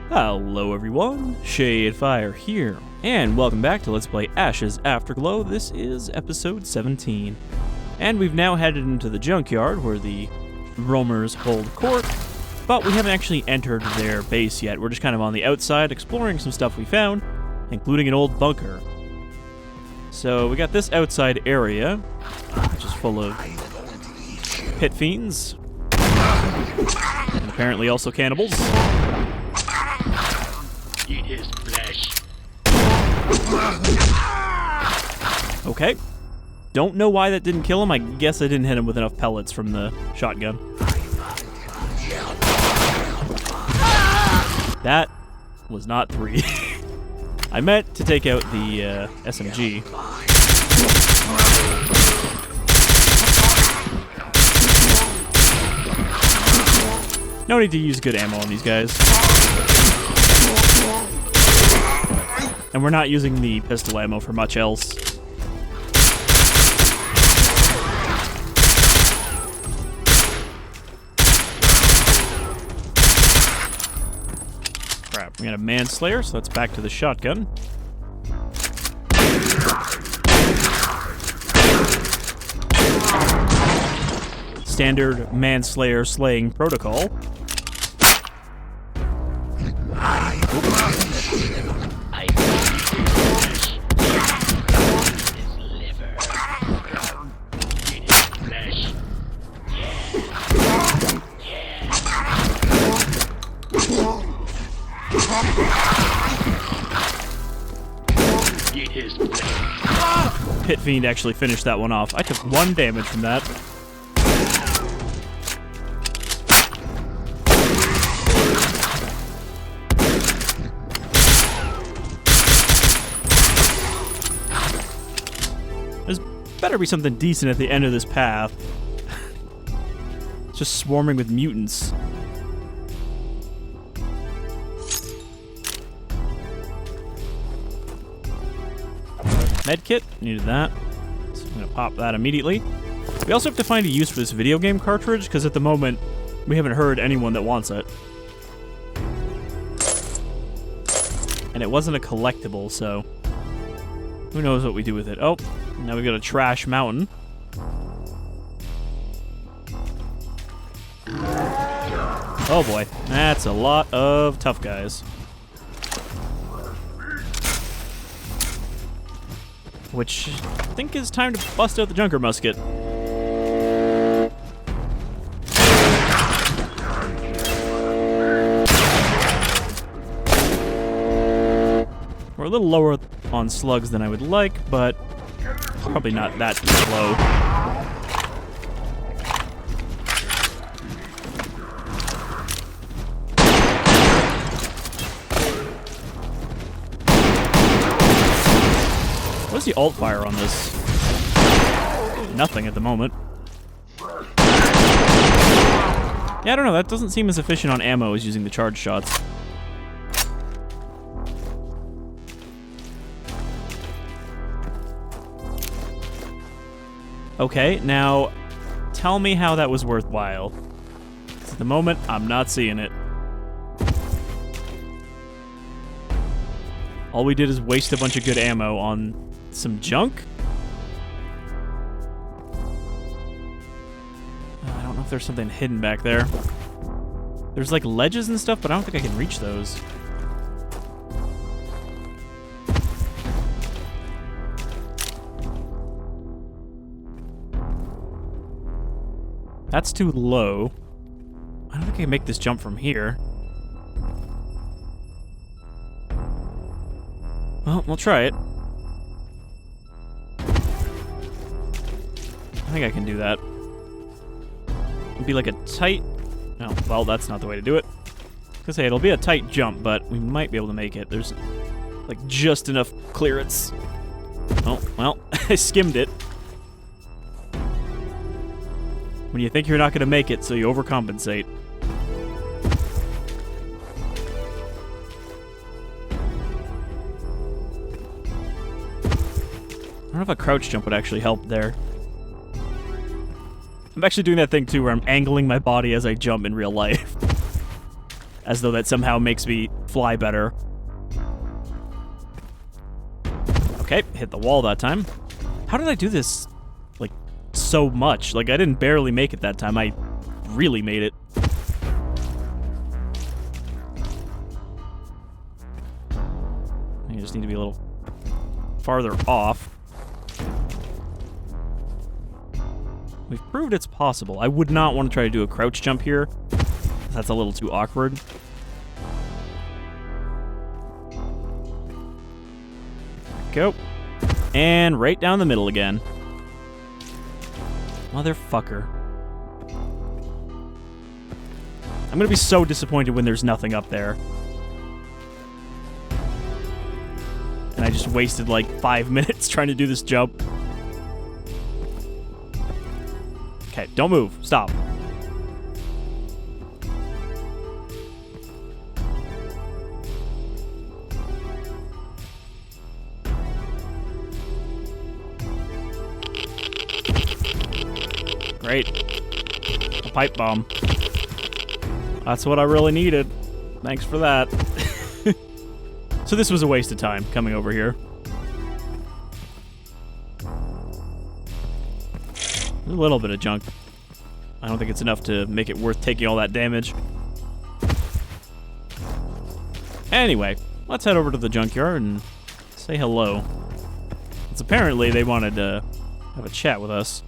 Hello everyone, Shadefyre here, and welcome back to Let's Play Ash's Afterglow. This is episode 17. And we've now headed into the Junkyard, where the roamers hold court, but we haven't actually entered their base yet. We're just kind of on the outside, exploring some stuff we found, including an old bunker. So we got this outside area, which is full of pit fiends, and apparently also cannibals. Eat his flesh. Okay. Don't know why that didn't kill him. I guess I didn't hit him with enough pellets from the shotgun. That was not 3. I meant to take out the SMG. No need to use good ammo on these guys. And we're not using the pistol ammo for much else. Crap, we got a manslayer, so that's back to the shotgun. Standard manslayer slaying protocol. Pit Fiend actually finished that one off. I took 1 damage from that. There's better be something decent at the end of this path. It's just swarming with mutants. Medkit, needed that. So I'm gonna pop that immediately. We also have to find a use for this video game cartridge, because at the moment, we haven't heard anyone that wants it. And it wasn't a collectible, so who knows what we do with it. Oh, now we got a trash mountain. Oh boy, that's a lot of tough guys. Which I think is time to bust out the Junker musket. We're a little lower on slugs than I would like, but probably not that low. What's the alt fire on this? Nothing at the moment. Yeah, I don't know. That doesn't seem as efficient on ammo as using the charge shots. Okay, now tell me how that was worthwhile. At the moment, I'm not seeing it. All we did is waste a bunch of good ammo on some junk? I don't know if there's something hidden back there. There's like ledges and stuff, but I don't think I can reach those. That's too low. I don't think I can make this jump from here. Well, we'll try it. I think I can do that. It'll be like a tight... No, well, that's not the way to do it. I was gonna say, it'll be a tight jump, but we might be able to make it. There's, like, just enough clearance. Oh, well, I skimmed it. When you think you're not gonna make it, so you overcompensate. I don't know if a crouch jump would actually help there. I'm actually doing that thing, too, where I'm angling my body as I jump in real life. As though that somehow makes me fly better. Okay, hit the wall that time. How did I do this, like, so much? Like, I didn't barely make it that time. I really made it. I just need to be a little farther off. We've proved it's possible. I would not want to try to do a crouch jump here. That's a little too awkward. Go. And right down the middle again. Motherfucker. I'm gonna be so disappointed when there's nothing up there. And I just wasted like 5 minutes trying to do this jump. Okay, don't move. Stop. Great. A pipe bomb. That's what I really needed. Thanks for that. So this was a waste of time coming over here. A little bit of junk. I don't think it's enough to make it worth taking all that damage. Anyway, let's head over to the junkyard and say hello. It's apparently they wanted to have a chat with us.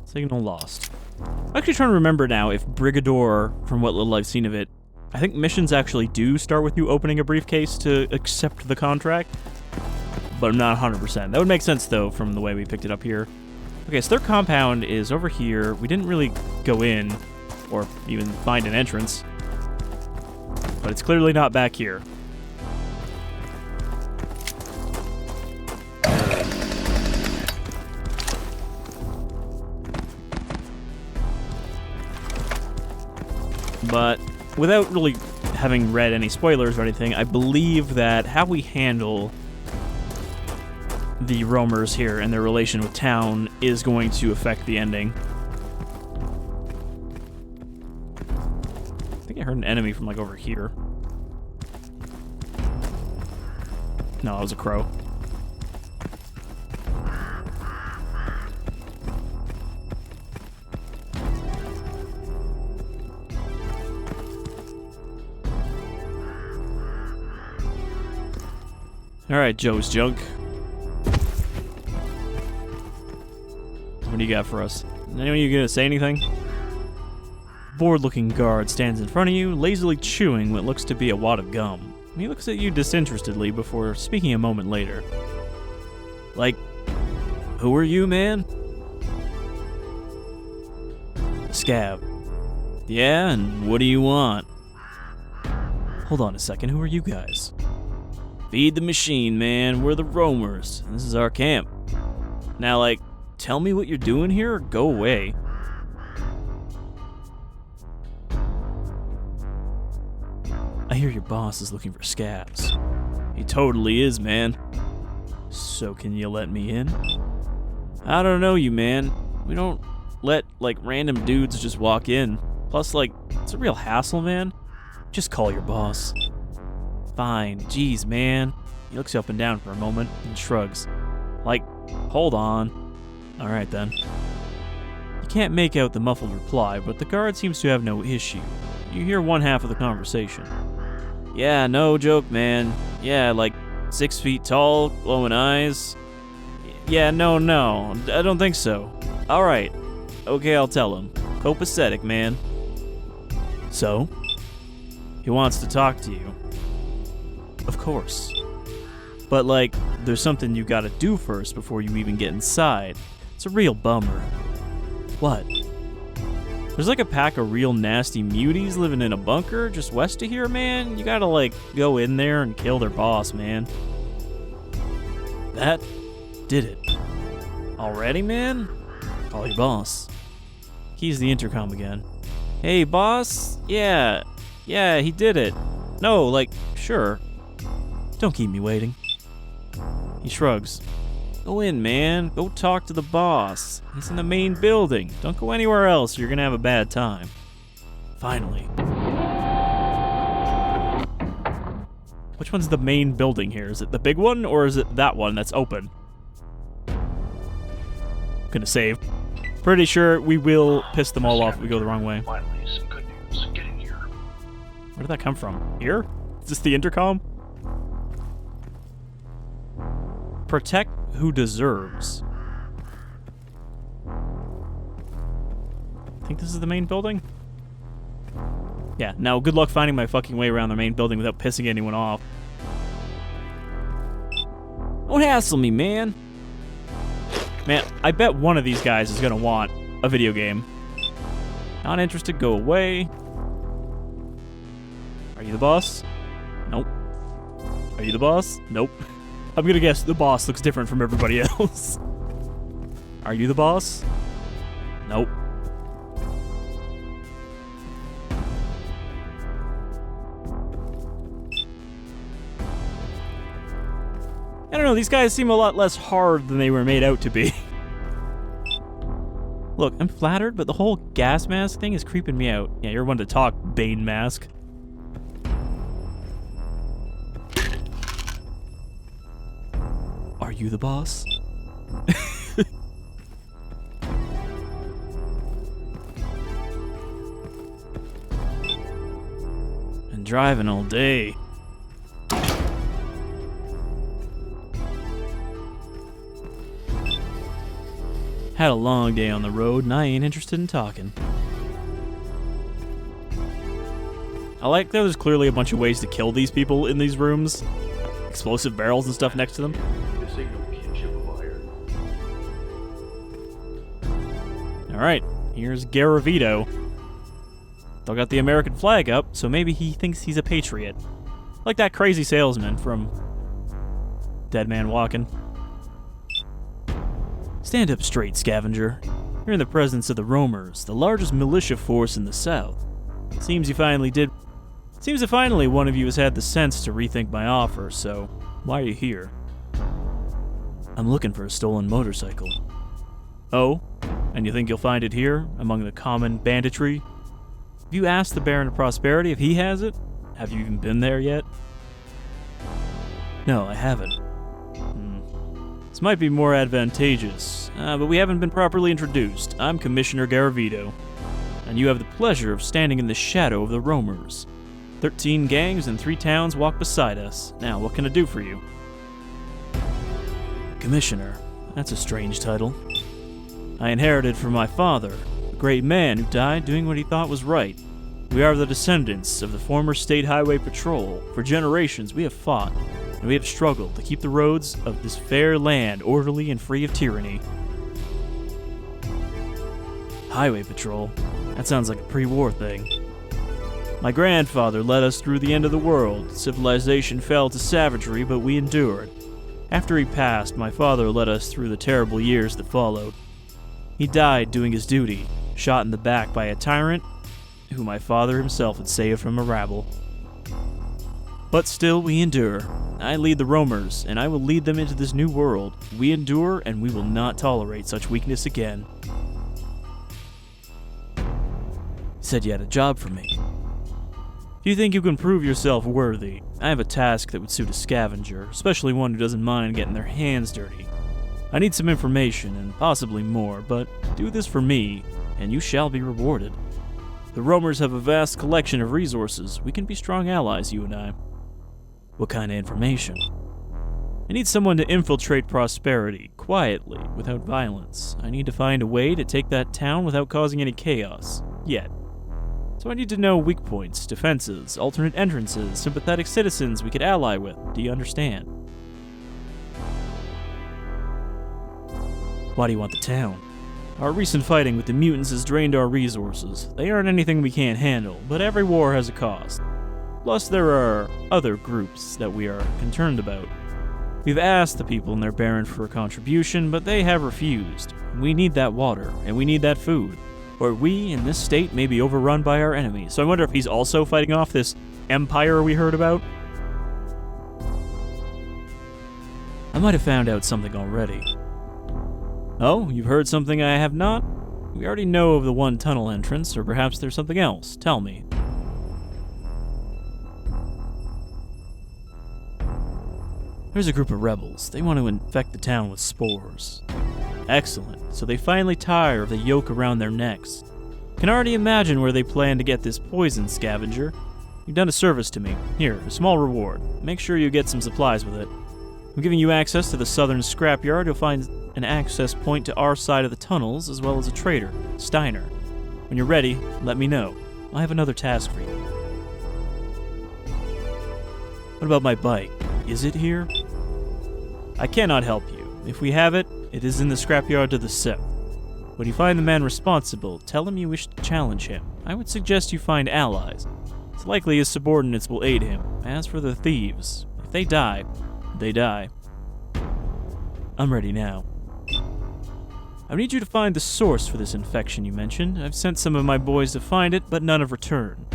Signal lost. I'm actually trying to remember now if Brigador, from what little I've seen of it, I think missions actually do start with you opening a briefcase to accept the contract, but I'm not 100%. That would make sense, though, from the way we picked it up here. Okay, so their compound is over here. We didn't really go in, or even find an entrance, but it's clearly not back here. But without really having read any spoilers or anything, I believe that how we handle the roamers here and their relation with town is going to affect the ending. I think I heard an enemy from like over here. No, it was a crow. Alright, Joe's junk. What do you got for us? Anyone you gonna say anything? Bored-looking guard stands in front of you, lazily chewing what looks to be a wad of gum. He looks at you disinterestedly before speaking a moment later. Like, who are you, man? Scav. Yeah, and what do you want? Hold on a second, who are you guys? Feed the machine, man. We're the roamers. This is our camp. Now, like, tell me what you're doing here or go away. I hear your boss is looking for scabs. He totally is, man. So can you let me in? I don't know you, man. We don't let, like, random dudes just walk in. Plus, like, it's a real hassle, man. Just call your boss. Fine. Jeez, man. He looks up and down for a moment and shrugs. Like, hold on. Alright then. You can't make out the muffled reply, but the guard seems to have no issue. You hear one half of the conversation. Yeah, no joke, man. Yeah, like 6 feet tall, glowing eyes. Yeah, no, I don't think so. Alright. Okay, I'll tell him. Copacetic, man. So? He wants to talk to you. Of course. But, like, there's something you gotta do first before you even get inside. It's a real bummer. What? There's like a pack of real nasty muties living in a bunker just west of here, man. You gotta, like, go in there and kill their boss, man. That? Did it. Already, man? Call your boss. Keys the intercom again. Hey, boss? Yeah, he did it. No, like, sure. Don't keep me waiting. He shrugs. Go in, man. Go talk to the boss. He's in the main building. Don't go anywhere else or you're gonna have a bad time. Finally. Which one's the main building here? Is it the big one or is it that one that's open? Gonna save. Pretty sure we will piss them all off if we go the wrong way. Finally, some good news. Get in here. Where did that come from? Here? Is this the intercom? Protect who deserves. I think this is the main building? Yeah, now good luck finding my fucking way around the main building without pissing anyone off. Don't hassle me, man. Man, I bet one of these guys is gonna want a video game. Not interested, go away. Are you the boss? Nope. Are you the boss? Nope. I'm gonna guess the boss looks different from everybody else. Are you the boss? Nope. I don't know, these guys seem a lot less hard than they were made out to be. Look, I'm flattered, but the whole gas mask thing is creeping me out. Yeah, you're one to talk, Bane Mask. Are you the boss? Been driving all day. Had a long day on the road, and I ain't interested in talking. I like that there's clearly a bunch of ways to kill these people in these rooms. Explosive barrels and stuff next to them. This ain't no kinship of iron. Alright, here's Garavito. Still got the American flag up, so maybe he thinks he's a patriot. Like that crazy salesman from Dead Man Walking. Stand up straight, scavenger. You're in the presence of the Roamers, the largest militia force in the South. Seems that finally one of you has had the sense to rethink my offer, so why are you here? I'm looking for a stolen motorcycle. Oh? And you think you'll find it here, among the common banditry? Have you asked the Baron of Prosperity if he has it? Have you even been there yet? No, I haven't. This might be more advantageous, but we haven't been properly introduced. I'm Commissioner Garavito, and you have the pleasure of standing in the shadow of the Roamers. 13 gangs and 3 towns walk beside us. Now, what can I do for you? Commissioner. That's a strange title. I inherited from my father, a great man who died doing what he thought was right. We are the descendants of the former State Highway Patrol. For generations, we have fought, and we have struggled to keep the roads of this fair land orderly and free of tyranny. Highway Patrol? That sounds like a pre-war thing. My grandfather led us through the end of the world. Civilization fell to savagery, but we endured. After he passed, my father led us through the terrible years that followed. He died doing his duty, shot in the back by a tyrant who my father himself had saved from a rabble. But still, we endure. I lead the Roamers, and I will lead them into this new world. We endure, and we will not tolerate such weakness again. You said you had a job for me. If you think you can prove yourself worthy, I have a task that would suit a scavenger, especially one who doesn't mind getting their hands dirty. I need some information, and possibly more, but do this for me, and you shall be rewarded. The Roamers have a vast collection of resources. We can be strong allies, you and I. What kind of information? I need someone to infiltrate Prosperity, quietly, without violence. I need to find a way to take that town without causing any chaos. Yet. So I need to know weak points, defenses, alternate entrances, sympathetic citizens we could ally with. Do you understand? Why do you want the town? Our recent fighting with the mutants has drained our resources. They aren't anything we can't handle, but every war has a cost. Plus, there are other groups that we are concerned about. We've asked the people in their Baron for a contribution, but they have refused. We need that water, and we need that food, or we in this state may be overrun by our enemies. So I wonder if he's also fighting off this empire we heard about? I might have found out something already. Oh, you've heard something I have not? We already know of the one tunnel entrance, or perhaps there's something else. Tell me. There's a group of rebels. They want to infect the town with spores. Excellent. So they finally tire of the yoke around their necks. Can already imagine where they plan to get this poison, scavenger. You've done a service to me. Here, a small reward. Make sure you get some supplies with it. I'm giving you access to the southern scrapyard. You'll find an access point to our side of the tunnels, as well as a trader, Steiner. When you're ready, let me know. I have another task for you. What about my bike? Is it here? I cannot help you. If we have it, it is in the scrapyard to the south. When you find the man responsible, tell him you wish to challenge him. I would suggest you find allies. It's likely his subordinates will aid him. As for the thieves, if they die, they die. I'm ready now. I need you to find the source for this infection you mentioned. I've sent some of my boys to find it, but none have returned.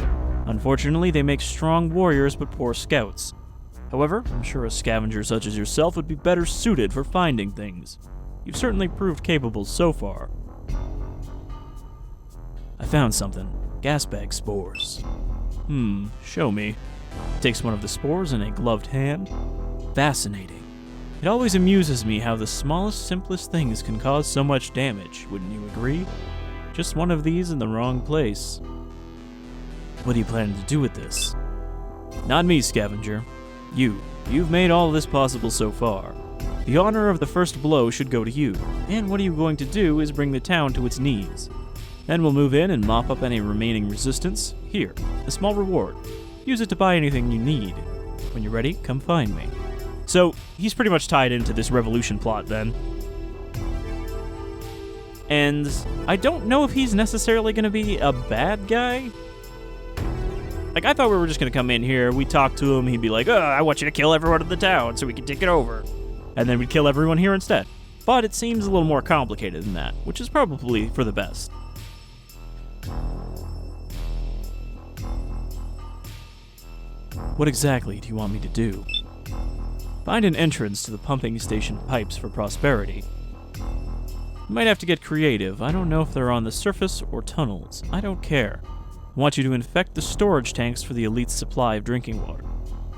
Unfortunately, they make strong warriors but poor scouts. However, I'm sure a scavenger such as yourself would be better suited for finding things. You've certainly proved capable so far. I found something. Gas bag spores. Show me. Takes one of the spores in a gloved hand. Fascinating. It always amuses me how the smallest, simplest things can cause so much damage, wouldn't you agree? Just one of these in the wrong place. What are you planning to do with this? Not me, scavenger. You've made all this possible so far. The honor of the first blow should go to you, and what are you going to do is bring the town to its knees. Then we'll move in and mop up any remaining resistance. Here, a small reward. Use it to buy anything you need. When you're ready, come find me. So, he's pretty much tied into this revolution plot then. And I don't know if he's necessarily going to be a bad guy. Like, I thought we were just going to come in here, we'd talk to him, he'd be like, I want you to kill everyone in the town so we can take it over. And then we'd kill everyone here instead. But it seems a little more complicated than that, which is probably for the best. What exactly do you want me to do? Find an entrance to the pumping station pipes for prosperity. You might have to get creative. I don't know if they're on the surface or tunnels. I don't care. I want you to infect the storage tanks for the elite's supply of drinking water.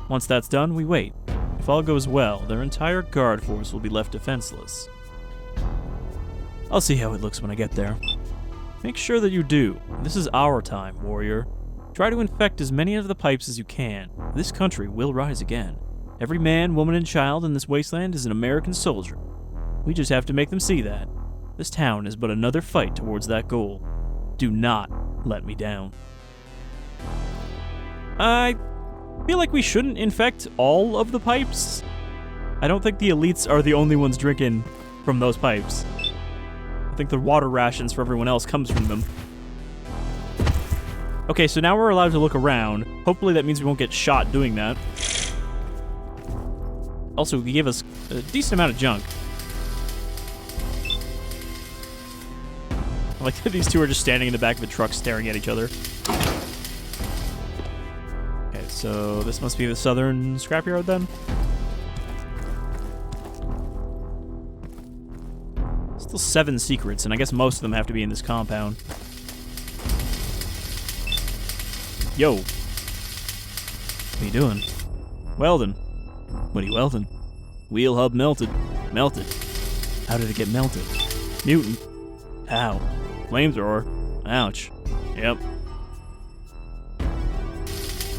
Once that's done, we wait. If all goes well, their entire guard force will be left defenseless. I'll see how it looks when I get there. Make sure that you do. This is our time, warrior. Try to infect as many of the pipes as you can. This country will rise again. Every man, woman, and child in this wasteland is an American soldier. We just have to make them see that. This town is but another fight towards that goal. Do not let me down. I feel like we shouldn't infect all of the pipes. I don't think the elites are the only ones drinking from those pipes. I think the water rations for everyone else comes from them. Okay, so now we're allowed to look around. Hopefully that means we won't get shot doing that. Also, he gave us a decent amount of junk. I like that these two are just standing in the back of the truck staring at each other. Okay, so this must be the southern scrapyard then? Still 7 secrets, and I guess most of them have to be in this compound. Yo. What are you doing? Welding. What are you welding? Wheel hub melted. Melted. How did it get melted? Mutant. How? Flamethrower. Ouch. Yep.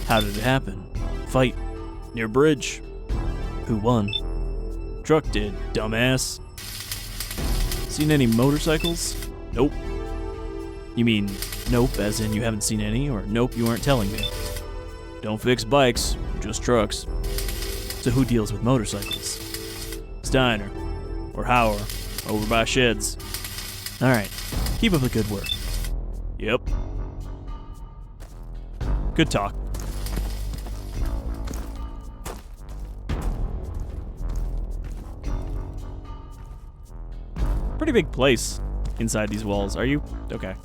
How did it happen? Fight. Near bridge. Who won? Truck did, dumbass. Seen any motorcycles? Nope. You mean nope as in you haven't seen any, or nope you aren't telling me? Don't fix bikes, just trucks. So who deals with motorcycles? Steiner. Or Hauer. Over by sheds. Alright. Keep up the good work. Yep. Good talk. Pretty big place inside these walls. Are you? Okay.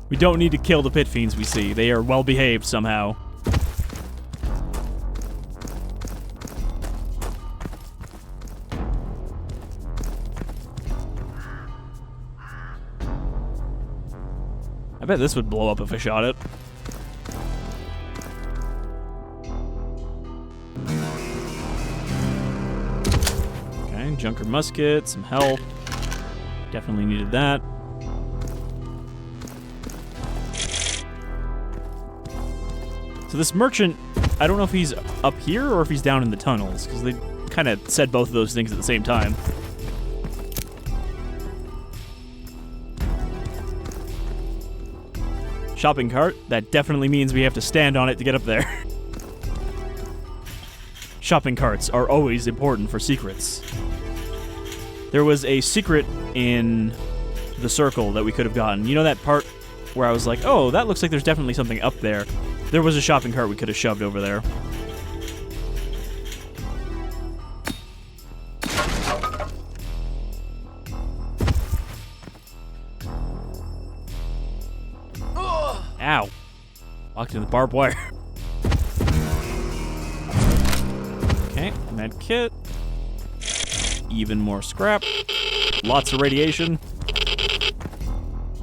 We don't need to kill the pit fiends we see. They are well behaved somehow. I bet this would blow up if I shot it. Okay, Junker musket, some health. Definitely needed that. So this merchant, I don't know if he's up here or if he's down in the tunnels, because they kind of said both of those things at the same time. Shopping cart, that definitely means we have to stand on it to get up there. Shopping carts are always important for secrets. There was a secret in the circle that we could have gotten. You know that part where I was like, oh, that looks like there's definitely something up there. There was a shopping cart we could have shoved over there. Ow. Walked into the barbed wire. Okay, med kit. Even more scrap. Lots of radiation.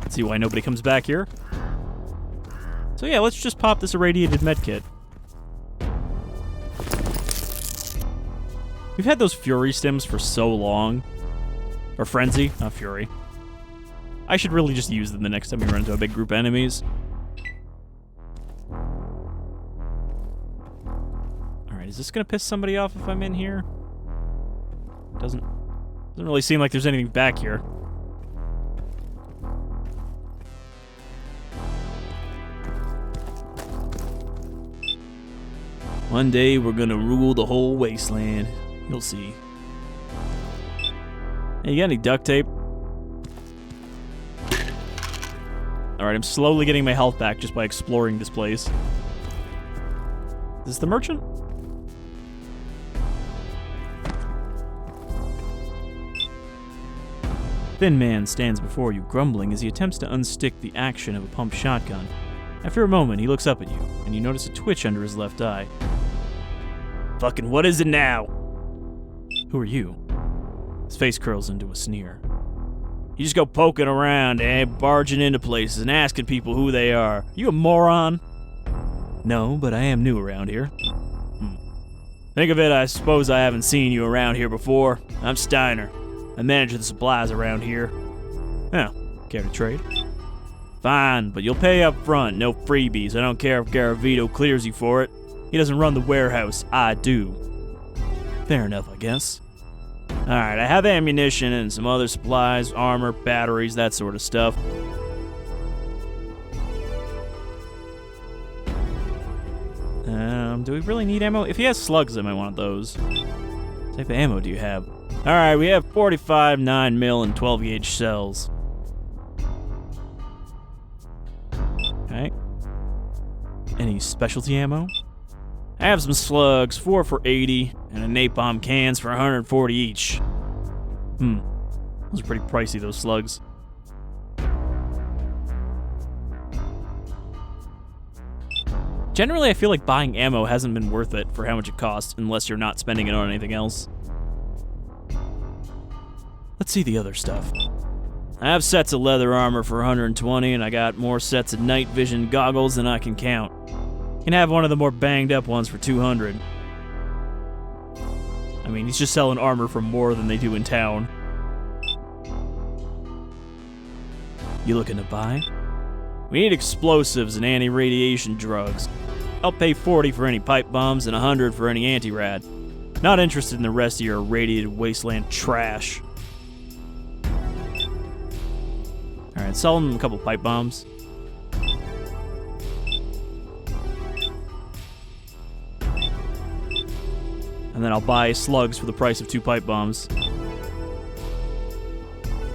Let's see why nobody comes back here. So yeah, let's just pop this irradiated med kit. We've had those Fury stims for so long. Or Frenzy, not Fury. I should really just use them the next time we run into a big group of enemies. Alright, is this gonna piss somebody off if I'm in here? Doesn't really seem like there's anything back here. One day we're gonna rule the whole wasteland. You'll see. Hey, you got any duct tape? Alright, I'm slowly getting my health back just by exploring this place. Is this the merchant? Thin man stands before you, grumbling as he attempts to unstick the action of a pump shotgun. After a moment, he looks up at you, and you notice a twitch under his left eye. Fucking what is it now? Who are you? His face curls into a sneer. You just go poking around, barging into places and asking people who they are. You a moron? No, but I am new around here. Think of it, I suppose I haven't seen you around here before. I'm Steiner. I manage the supplies around here. Oh, care to trade? Fine, but you'll pay up front, no freebies. I don't care if Garavito clears you for it. He doesn't run the warehouse, I do. Fair enough, I guess. Alright, I have ammunition and some other supplies, armor, batteries, that sort of stuff. Do we really need ammo? If he has slugs, I might want those. What type of ammo do you have? Alright, we have 45, 9mm, and 12-gauge shells. Okay. Any specialty ammo? I have some slugs, 4 for 80, and a napalm cans for 140 each. Those are pretty pricey, those slugs. Generally, I feel like buying ammo hasn't been worth it for how much it costs, unless you're not spending it on anything else. Let's see the other stuff. I have sets of leather armor for 120, and I got more sets of night vision goggles than I can count. You can have one of the more banged up ones for 200. I mean, he's just selling armor for more than they do in town. You looking to buy? We need explosives and anti-radiation drugs. I'll pay 40 for any pipe bombs and 100 for any anti-rad. Not interested in the rest of your irradiated wasteland trash. Alright, sell them a couple pipe bombs. And then I'll buy slugs for the price of 2 pipe bombs.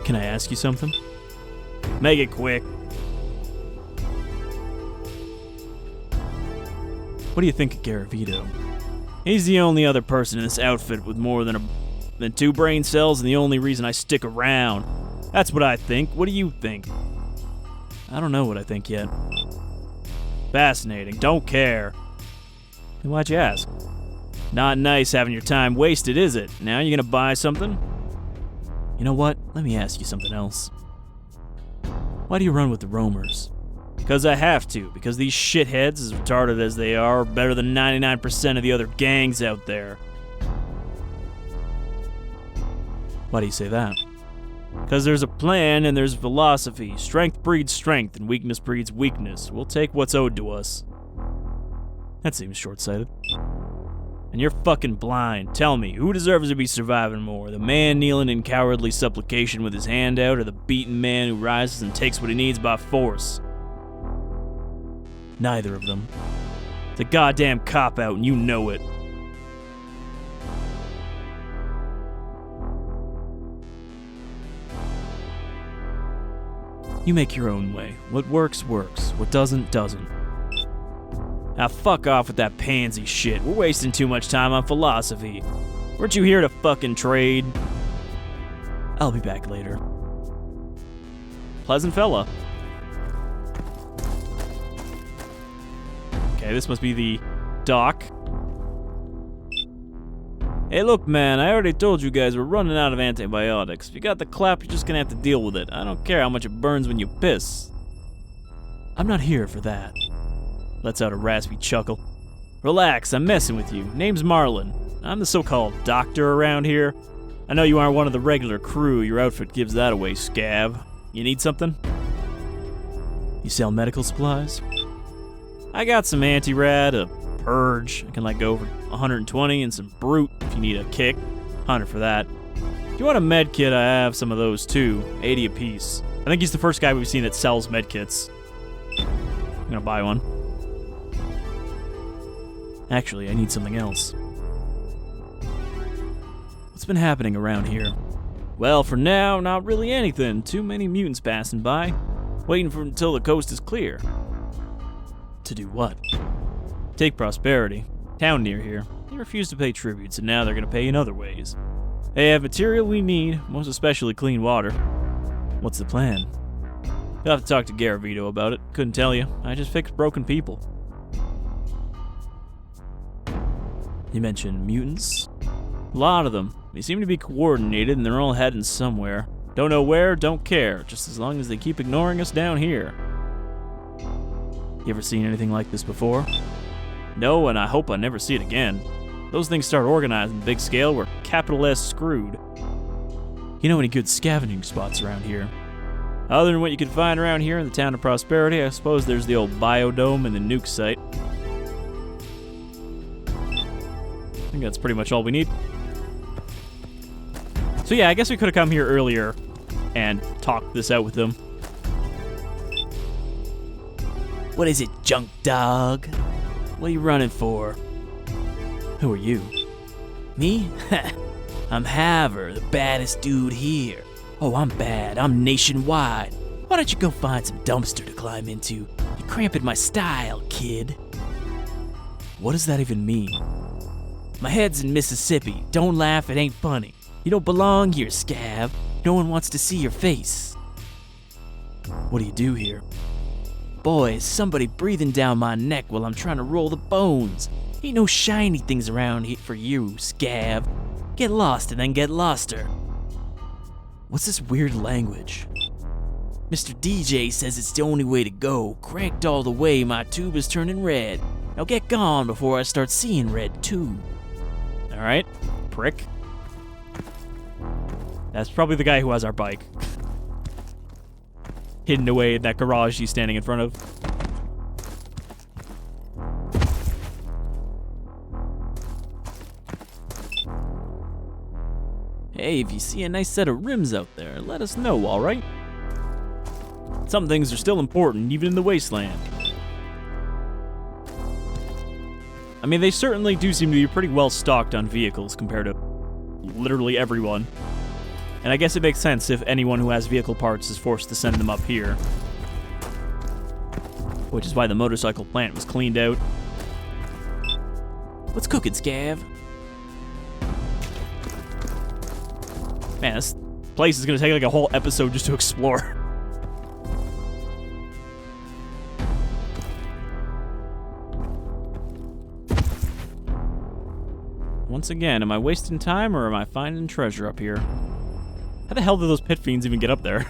Can I ask you something? Make it quick. What do you think of Garavito? He's the only other person in this outfit with more than a then 2 brain cells and the only reason I stick around. That's what I think. What do you think? I don't know what I think yet. Fascinating. Don't care. Then why'd you ask? Not nice having your time wasted, is it? Now you're gonna buy something? You know what? Let me ask you something else. Why do you run with the roamers? Because I have to. Because these shitheads, as retarded as they are better than 99% of the other gangs out there. Why do you say that? Because there's a plan and there's philosophy. Strength breeds strength and weakness breeds weakness. We'll take what's owed to us. That seems short-sighted. And you're fucking blind. Tell me, who deserves to be surviving more? The man kneeling in cowardly supplication with his hand out, or the beaten man who rises and takes what he needs by force? Neither of them. It's a goddamn cop-out, and you know it. You make your own way. What works, works. What doesn't, doesn't. Now fuck off with that pansy shit. We're wasting too much time on philosophy. Weren't you here to fucking trade? I'll be back later. Pleasant fella. Okay, this must be the dock. Hey look man, I already told you guys we're running out of antibiotics. If you got the clap, you're just gonna have to deal with it. I don't care how much it burns when you piss. I'm not here for that. Lets out a raspy chuckle. Relax, I'm messing with you. Name's Marlin. I'm the so-called doctor around here. I know you aren't one of the regular crew. Your outfit gives that away, Scav. You need something? You sell medical supplies? I got some anti-rad, a purge. I can let go for 120 and some brute if you need a kick. 100 for that. If you want a med kit, I have some of those too. 80 apiece. I think he's the first guy we've seen that sells med kits. I'm gonna buy one. Actually, I need something else. What's been happening around here? Well, for now, not really anything. Too many mutants passing by. Waiting until the coast is clear. To do what? Take Prosperity. Town near here. They refused to pay tributes, and now they're gonna pay in other ways. They have material we need, most especially clean water. What's the plan? You'll have to talk to Garavito about it. Couldn't tell you. I just fix broken people. You mentioned mutants? A lot of them. They seem to be coordinated and they're all heading somewhere. Don't know where, don't care, just as long as they keep ignoring us down here. You ever seen anything like this before? No, and I hope I never see it again. Those things start organizing big scale, we're capital S screwed. You know any good scavenging spots around here? Other than what you can find around here in the town of Prosperity, I suppose there's the old biodome and the nuke site. I think that's pretty much all we need. So yeah, I guess we could have come here earlier and talked this out with them. What is it, junk dog? What are you running for? Who are you? Me? I'm Hauer, the baddest dude here. Oh, I'm bad. I'm nationwide. Why don't you go find some dumpster to climb into? You're cramping my style, kid. What does that even mean? My head's in Mississippi. Don't laugh, it ain't funny. You don't belong here, Scav. No one wants to see your face. What do you do here? Boy, is somebody breathing down my neck while I'm trying to roll the bones. Ain't no shiny things around here for you, Scav. Get lost and then get loster. What's this weird language? Mr. DJ says it's the only way to go. Cranked all the way, my tube is turning red. Now get gone before I start seeing red too. Alright, prick. That's probably the guy who has our bike. Hidden away in that garage he's standing in front of. Hey, if you see a nice set of rims out there, let us know, alright? Some things are still important, even in the wasteland. I mean, they certainly do seem to be pretty well stocked on vehicles compared to literally everyone. And I guess it makes sense if anyone who has vehicle parts is forced to send them up here. Which is why the motorcycle plant was cleaned out. What's cooking, Scav? Man, this place is gonna take like a whole episode just to explore. Once again, am I wasting time or am I finding treasure up here? How the hell did those pit fiends even get up there?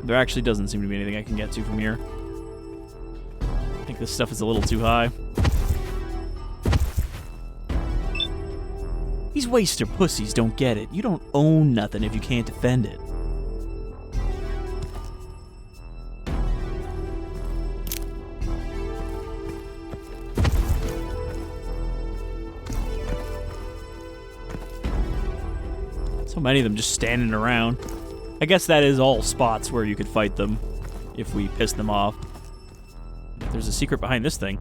There actually doesn't seem to be anything I can get to from here. I think this stuff is a little too high. These waster pussies don't get it. You don't own nothing if you can't defend it. So many of them just standing around. I guess that is all spots where you could fight them if we piss them off. There's a secret behind this thing.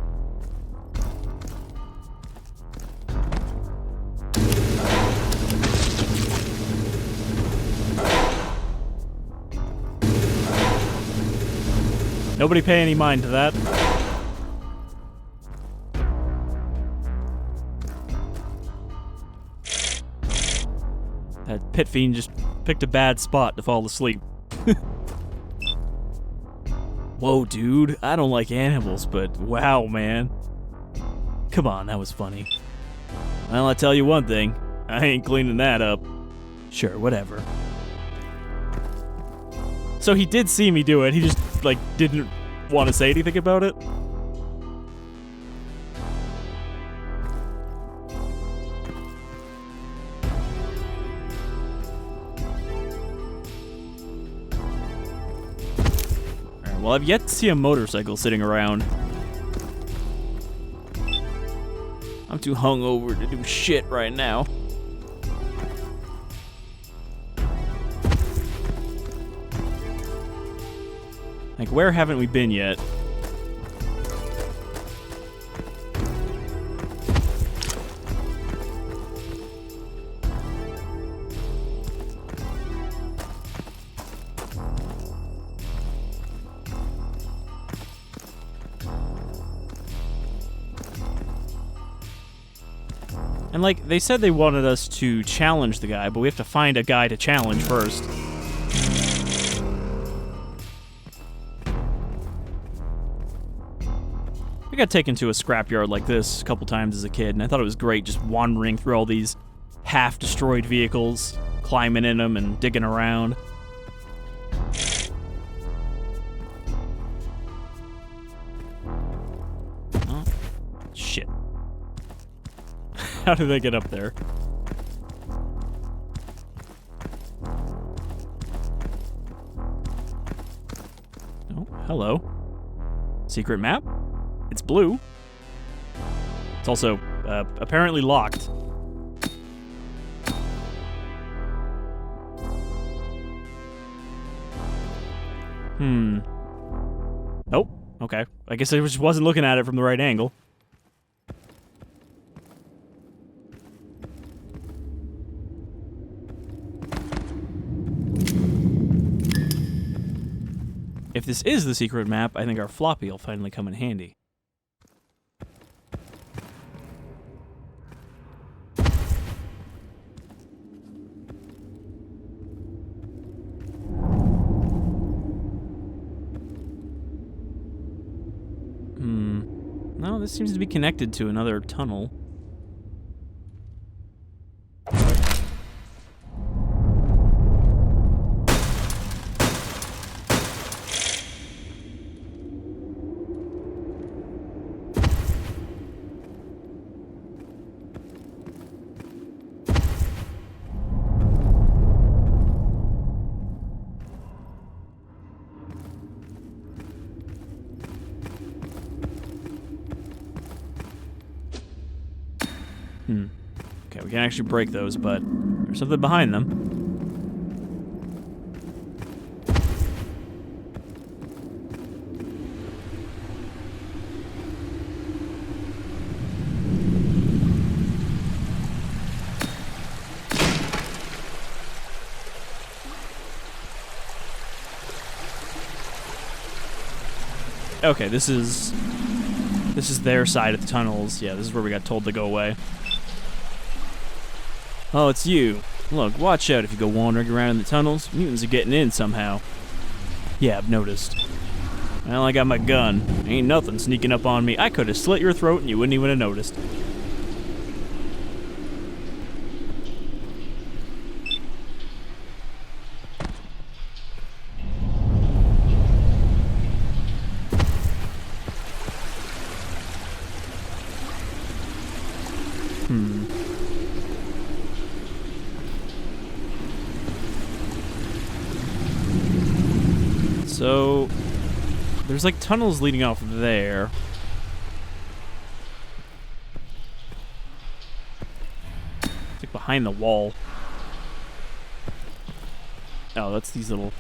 Nobody pay any mind to that. That pit fiend just picked a bad spot to fall asleep. Whoa, dude. I don't like animals, but wow, man. Come on, that was funny. Well, I'll tell you one thing. I ain't cleaning that up. Sure, whatever. So he did see me do it. He just, like, didn't want to say anything about it. Well, I've yet to see a motorcycle sitting around. I'm too hungover to do shit right now. Like, where haven't we been yet? And, like, they said they wanted us to challenge the guy, but we have to find a guy to challenge first. I got taken to a scrapyard like this a couple times as a kid, and I thought it was great just wandering through all these half-destroyed vehicles, climbing in them and digging around. Oh, shit. How did they get up there? Oh, hello. Secret map? It's blue. It's also, apparently locked. Oh, okay. I guess I just wasn't looking at it from the right angle. If this is the secret map, I think our floppy will finally come in handy. No, this seems to be connected to another tunnel. Okay, we can actually break those, but there's something behind them. Okay, this is This is their side of the tunnels. Yeah, this is where we got told to go away. Oh, it's you. Look, watch out if you go wandering around in the tunnels. Mutants are getting in somehow. Yeah, I've noticed. Well, I got my gun. Ain't nothing sneaking up on me. I could have slit your throat and you wouldn't even have noticed. So, there's like tunnels leading off there. It's like behind the wall. Oh, that's these little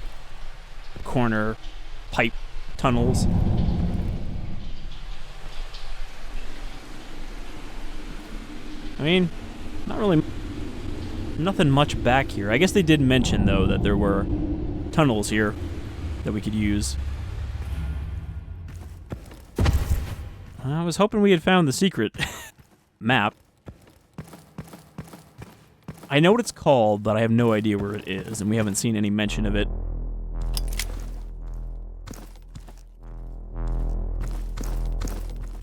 corner pipe tunnels. I mean, not really nothing much back here. I guess they did mention, though, that there were tunnels here that we could use. I was hoping we had found the secret map. I know what it's called, but I have no idea where it is, and we haven't seen any mention of it.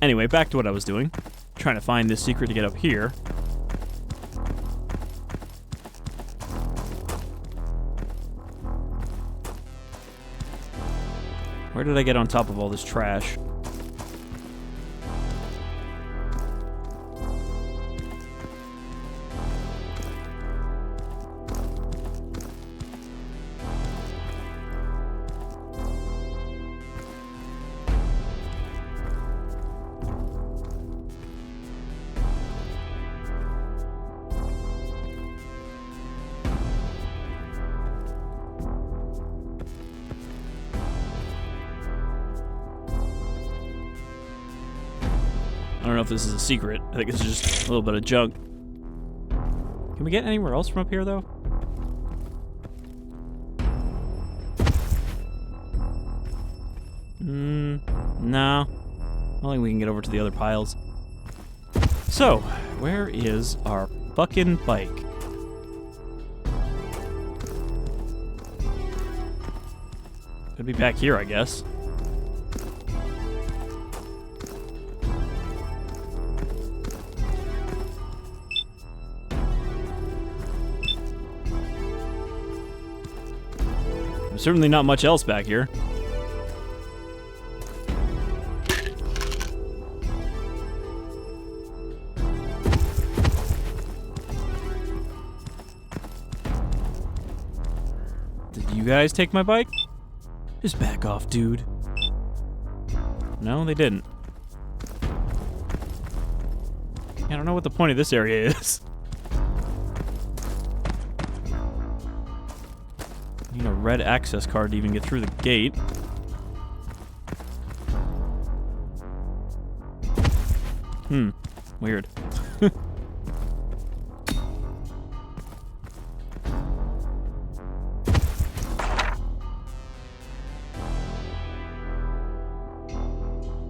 Anyway, back to what I was doing. Trying to find this secret to get up here. Where did I get on top of all this trash? I don't know if this is a secret. I think it's just a little bit of junk. Can we get anywhere else from up here, though? No. I don't think we can get over to the other piles. So, where is our fucking bike? Could be back here, I guess. Certainly not much else back here. Did you guys take my bike? Just back off, dude. No, they didn't. I don't know what the point of this area is. Need a red access card to even get through the gate. Weird.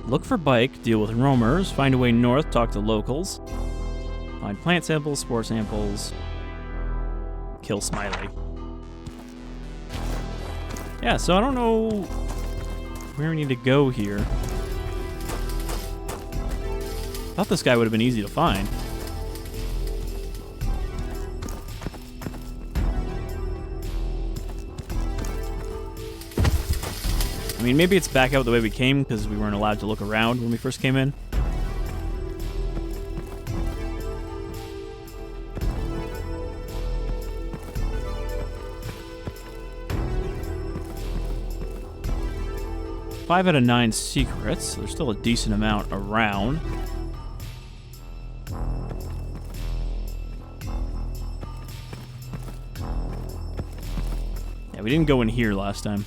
Look for bike, deal with roamers, find a way north, talk to locals. Find plant samples, spore samples. Kill Smiley. Yeah, so I don't know where we need to go here. Thought this guy would have been easy to find. I mean, maybe it's back out the way we came because we weren't allowed to look around when we first came in. Five out of 9 secrets. There's still a decent amount around. Yeah, we didn't go in here last time.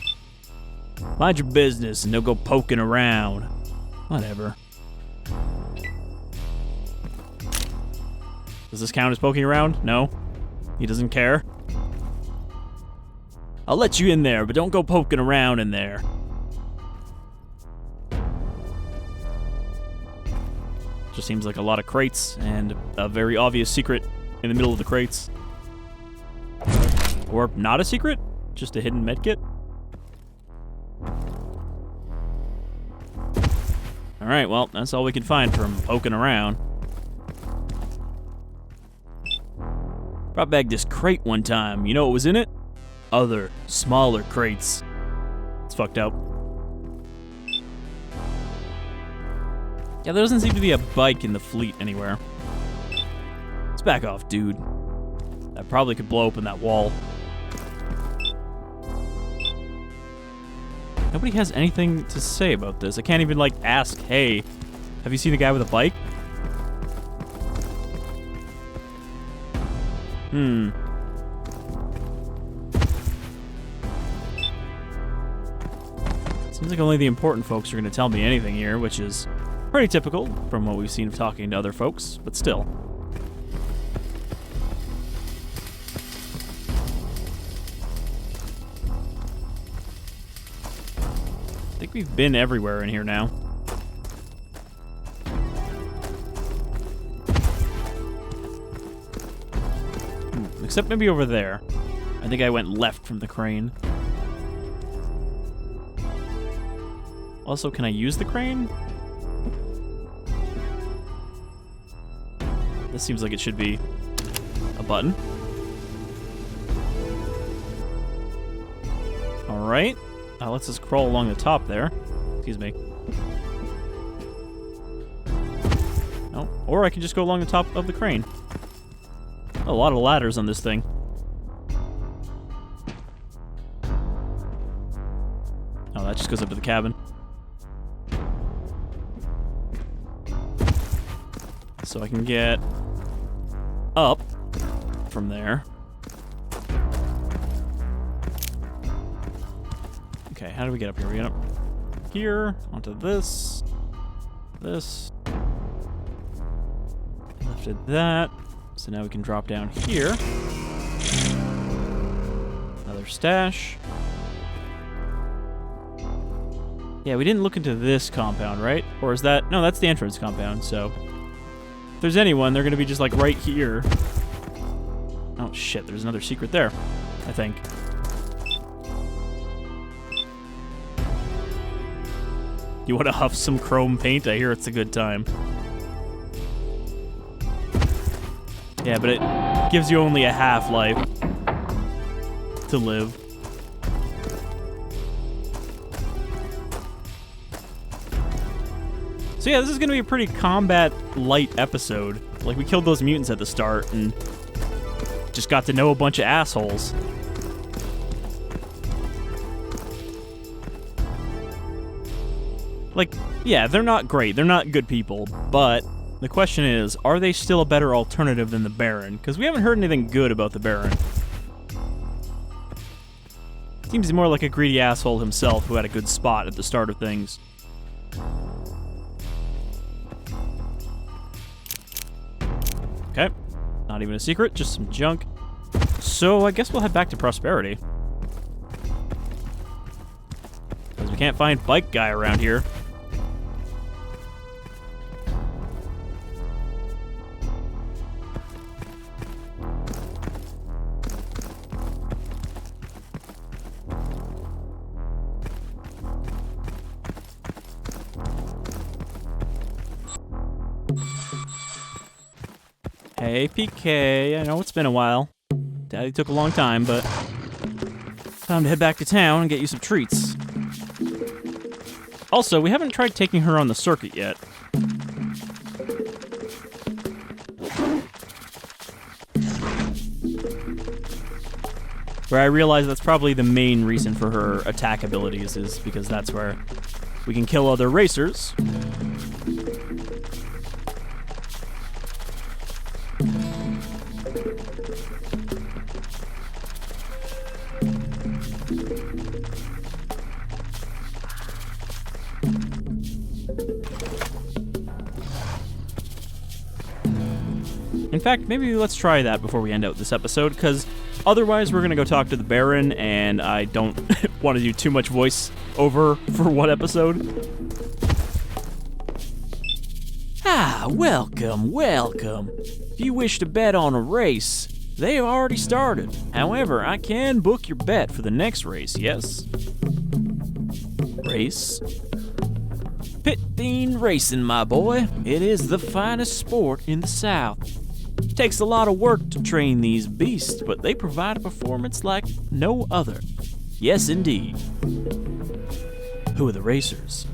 Mind your business and don't go poking around. Whatever. Does this count as poking around? No? He doesn't care? I'll let you in there, but don't go poking around in there. just seems like a lot of crates and a very obvious secret in the middle of the crates. Or not a secret, just a hidden medkit. Alright, well, that's all we can find from poking around. Brought back this crate one time. You know what was in it? Other, smaller crates. It's fucked up. Yeah, there doesn't seem to be a bike in the fleet anywhere. Let's back off, dude. That probably could blow open that wall. Nobody has anything to say about this. I can't even, like, ask, hey, have you seen a guy with a bike? Seems like only the important folks are going to tell me anything here, which is pretty typical from what we've seen of talking to other folks, but still. I think we've been everywhere in here now. Except maybe over there. I think I went left from the crane. Also, can I use the crane? This seems like it should be a button. Alright. Let's just crawl along the top there. Excuse me. Oh, or I can just go along the top of the crane. A lot of ladders on this thing. Oh, that just goes up to the cabin. So I can get up from there. Okay, how do we get up here? We get up here, onto this, this. Lifted that. So now we can drop down here. Another stash. Yeah, we didn't look into this compound, right? Or is that... No, that's the entrance compound, so... If there's anyone, they're gonna be just, like, right here. Oh, shit, there's another secret there, I think. You want to huff some chrome paint? I hear it's a good time. Yeah, but it gives you only a half-life to live. So yeah, this is going to be a pretty combat-light episode. Like, we killed those mutants at the start and just got to know a bunch of assholes. Like, yeah, they're not great. They're not good people, but... The question is, are they still a better alternative than the Baron? Because we haven't heard anything good about the Baron. Seems more like a greedy asshole himself who had a good spot at the start of things. Okay. Not even a secret, just some junk. So I guess we'll head back to Prosperity. Because we can't find Bike Guy around here. Hey, PK, I know it's been a while. Daddy took a long time, but time to head back to town and get you some treats. Also, we haven't tried taking her on the circuit yet. Where I realize that's probably the main reason for her attack abilities is because that's where we can kill other racers. In fact, maybe let's try that before we end out this episode, because otherwise we're going to go talk to the Baron, and I don't want to do too much voice over for one episode. Welcome, welcome. If you wish to bet on a race, they have already started. However, I can book your bet for the next race, yes? Race? Pit Fiend Racing, my boy. It is the finest sport in the South. It takes a lot of work to train these beasts, but they provide a performance like no other. Yes, indeed. Who are the racers?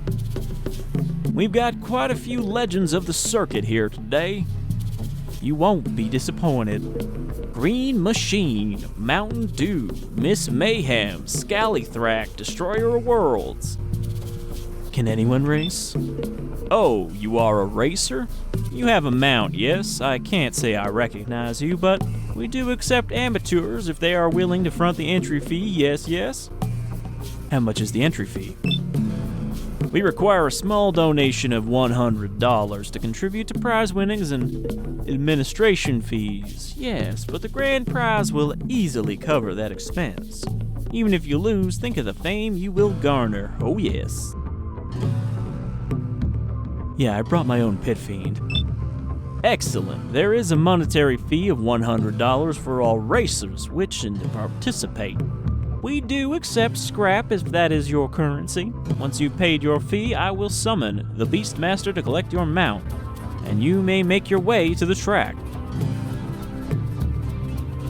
We've got quite a few legends of the circuit here today. You won't be disappointed. Green Machine, Mountain Dew, Miss Mayhem, Scallythrack, Destroyer of Worlds. Can anyone race? Oh, you are a racer? You have a mount, yes. I can't say I recognize you, but we do accept amateurs if they are willing to front the entry fee, yes. How much is the entry fee? We require a small donation of $100 to contribute to prize winnings and administration fees. Yes, but the grand prize will easily cover that expense. Even if you lose, think of the fame you will garner. Oh yes. Yeah, I brought my own Pit Fiend. Excellent. There is a monetary fee of $100 for all racers wishing to participate. We do accept scrap if that is your currency. Once you've paid your fee, I will summon the Beastmaster to collect your mount, and you may make your way to the track.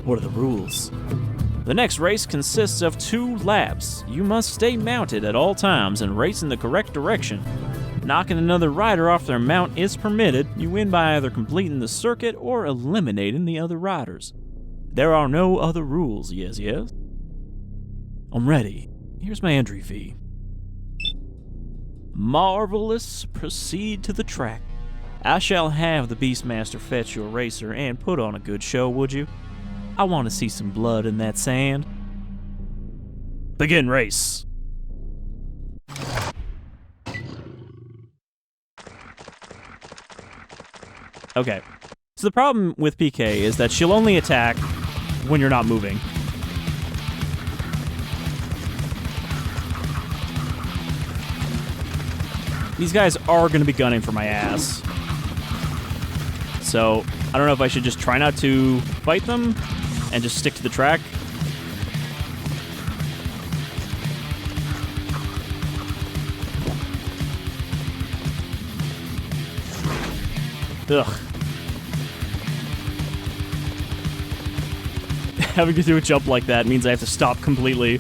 What are the rules? The next race consists of 2 laps. You must stay mounted at all times and race in the correct direction. Knocking another rider off their mount is permitted. You win by either completing the circuit or eliminating the other riders. There are no other rules, yes? I'm ready. Here's my entry fee. Marvelous. Proceed to the track. I shall have the Beastmaster fetch your racer and put on a good show, would you? I want to see some blood in that sand. Begin race. Okay. So the problem with PK is that she'll only attack when you're not moving. These guys are going to be gunning for my ass. So, I don't know if I should just try not to fight them and just stick to the track. Ugh. Having to do a jump like that means I have to stop completely.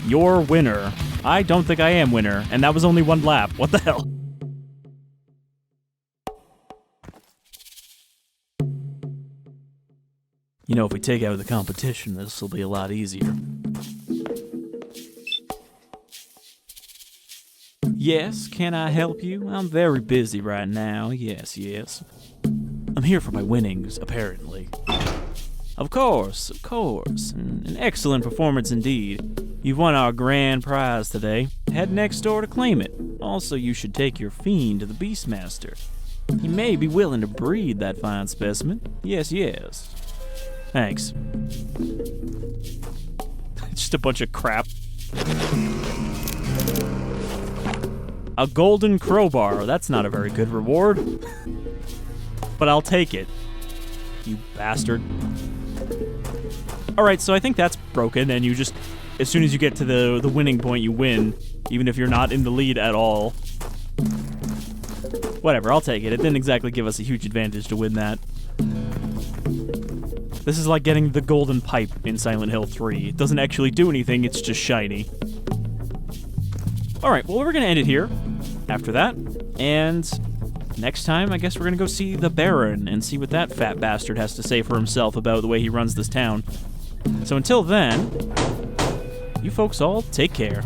You're winner. I don't think I am winner, and that was only 1 lap. What the hell? You know, if we take out the competition, this will be a lot easier. Yes, can I help you? I'm very busy right now. Yes. I'm here for my winnings, apparently. Of course. An excellent performance indeed. You've won our grand prize today. Head next door to claim it. Also, you should take your fiend to the Beastmaster. He may be willing to breed that fine specimen. Yes. Thanks. Just a bunch of crap. A golden crowbar. That's not a very good reward. But I'll take it. You bastard. Alright, so I think that's broken, and you just... As soon as you get to the winning point, you win. Even if you're not in the lead at all. Whatever, I'll take it. It didn't exactly give us a huge advantage to win that. This is like getting the golden pipe in Silent Hill 3. It doesn't actually do anything, it's just shiny. Alright, well, we're gonna end it here after that. And next time, I guess we're gonna go see the Baron and see what that fat bastard has to say for himself about the way he runs this town. So until then, you folks all take care.